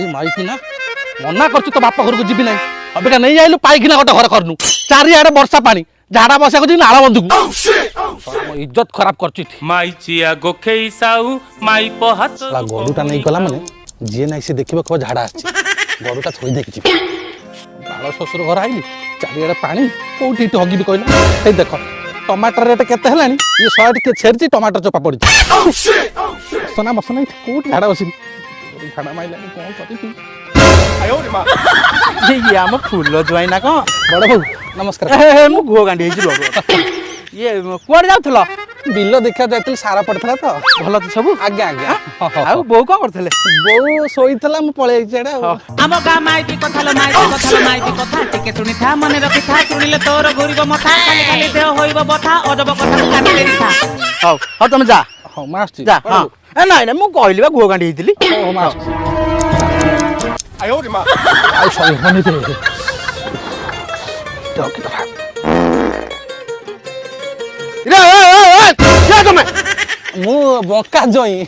माइकिना मना कर तो बापा घर को जीवी ना अबेका नहीं आइलु पाइकिना गोटे घर करनु चारिआडे वर्षा पानी झाड़ा बसा को नाला बंधु इज्जत खराब करची माई चिया गोखेई साऊ माई पहात गरुटा नहीं गला माने जे नहीं से देखिबो को झाड़ा आछि गरुटा थोई देखि बाल ससुर घर आइली चारिआडे पानी कोठी हगिबी कहला ए देखो टमाटर रेट केते हलानी ये 100 के छेरची टमाटर चोपा पड़ी सना मसना कोठी झाड़ा बसी झाड़ा माइलानी कोन करिबी ये आम फूल जुआई ना कौन बड़ भाऊ नमस्कार मु गुह गांडी ये कुआड़े जाउथलो बिल देखा जाइतिल सारा पड़थला तो भल तो सब आज्ञा आज्ञा आ बो कोन करथले बो सोइतला मु पळे जेडा हम गा माइती कथालो माइती कथा टिके सुनि था मने रखि था सुनिले तोर गुरिबो मथा काली काली देह होइबो बथा अजब कथा कानिले रिथा हां हां तुम जा हां मास्टर जा हां ए नाही ना मु कहली बा गुह गांडी हितली ओ मास्टर आयो रे मा आई सॉरी मनी दे तो की कथा रे ए क्या तुम मु बंका जई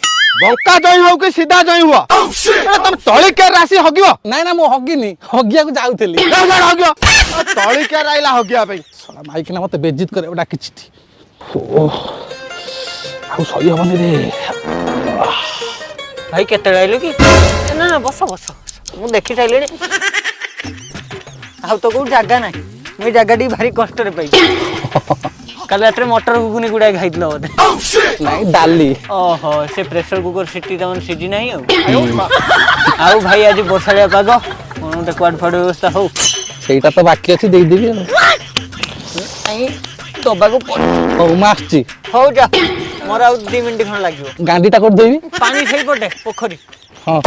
हो कि सीधा जई हुआ तुम तळी के राशि हगियो नाइ ना मु हगिनी हगिया को जाउथली हगियो तळी के राइला हगिया भाई साला माइक ना मते बेइज्जत करे ओडा किछि थी ओ आउ सही हबनी रे भाई केते आइलो कि ना ना बस मु देखि साइलेनी आउ तो को जगह नाही मु जगह डी भारी कष्ट रे पाई कल रात मटर घुगुनी गुडा खाइतलो बोधे नाइ डाली ओहो से प्रेशर कुकर सिटी तमन सिजी नाही आउ भाई आज बरसालिया पाग कोन त क्वाड फड व्यवस्था हो सेटा तो बाकी अछि देई देबी आई दबा को ओ मास्टर हो जा मोर आउ 2 मिनिट खन लागियो गांडीटा कर देबी पानी सही पटे पोखरी हां